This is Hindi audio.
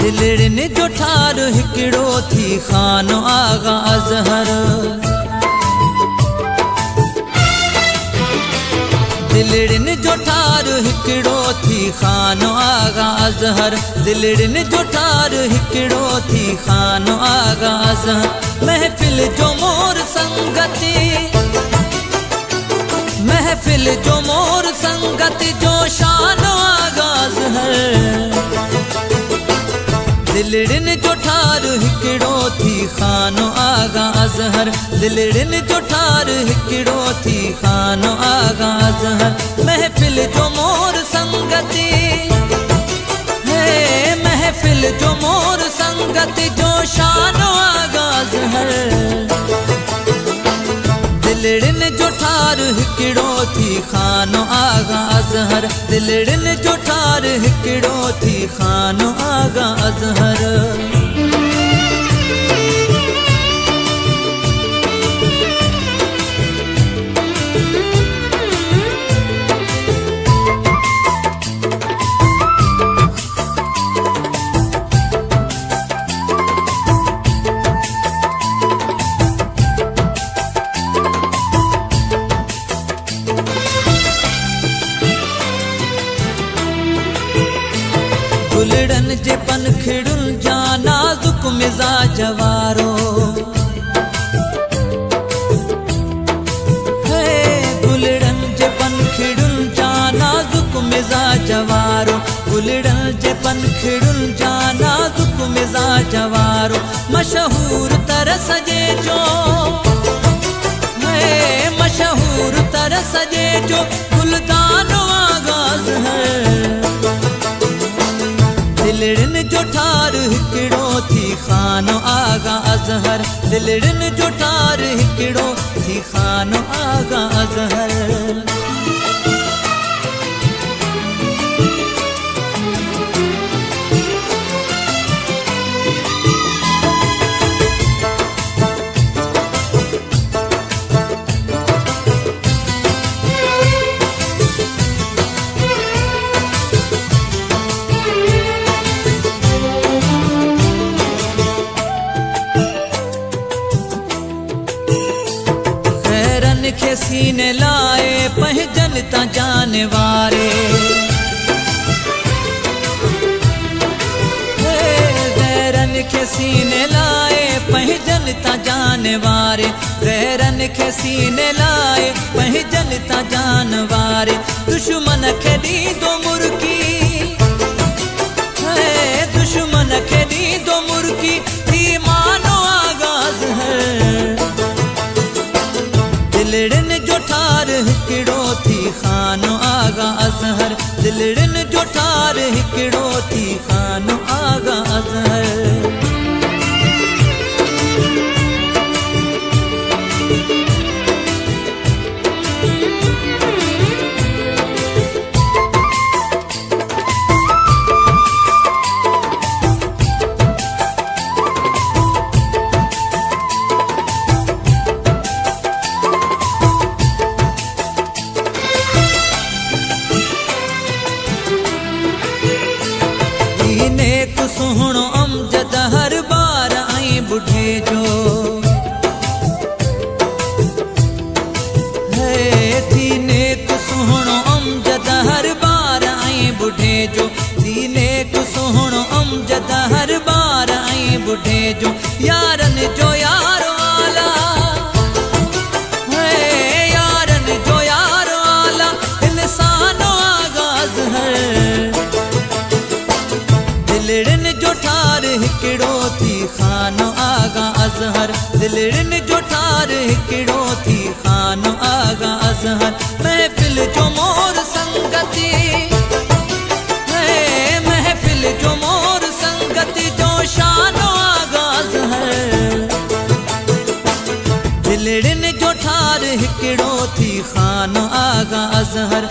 दिलड़िन जो ठार हिकिड़ो थी खानो आगा अज़हर। दिलड़िन जो ठार हिकिड़ो थी खानो आगा अज़हर। दिलड़िन जो ठार हिकिड़ो थी खानो आगा अज़हर। महफिल जो मोर संगति, महफिल जो मोर संगति जो शानो आगा अज़हर। दिलड़िन जो ठार हिकिड़ो थी खानो आगा अज़हर। दिलड़िन जो ठार हिकिड़ो थी खानो आगा अज़हर। महफिल जो मोर संगति है, महफिल जो मोर संगति जो शानो आगा अज़हर। दिलड़िन जो ठार हिकिड़ो थी खानो आगा अज़हर। दिलड़िन जो ठार हिकिड़ो थी खानो आगा अज़हर। गुलड़न जे पनखिड़ुन जा नाज़ुक मिज़ाज वारो, हे गुलड़न जे पनखिड़ुन जा नाज़ुक मिज़ाज वारो। गुलड़न जे पनखिड़ुन जा नाज़ुक मिज़ाज वारो। मशहूर तरस जे जो, हे मशहूर तरस जे जो गुलदानो आगा अज़हर। दिलड़िन जो ठार हिकिड़ो थी खानो आगा अज़हर। दिलड़िन जो ठार हिकिड़ो थी खानो आगा अज़हर। खे सीने लाए पहजन ता जाने वारे, गैरन खे सीने लाए पहजन ता जाने वारे। गैरन खे सीने लाए पहजन ता जान वारे। दुश्मन खे दीदो मुर्की, दुश्मन खे दीदो मुर्की थी मानो आगा अज़हर। दिलड़िन जो ठार हिकिड़ो थी खानो आगा अज़हर। दिलड़िन जो ठार हिकिड़ो थी खानो आगा अज़हर। नेक सुहणो अमजद हर बार आई बुढ़े जो, है थी नेक सुहणो अमजद हर बार आई बुढ़े जो। थी नेक सुहणो अमजद हर बार आई बुढ़े जो। यारन जो यार वाला, है यारन जो यार वाला इंसानो आगा अज़हर। दिलड़िन जो ठार हिकिड़ो थी खानो आगा अज़हर। दिलड़िन जो ठार हिकिड़ो थी खानो आगा अज़हर। महफिल जो मोर संगति है, महफिल जो मोर संगति जो शानो आगा अज़हर। दिलड़िन जो ठार हिकिड़ो थी खानो आगा अज़हर।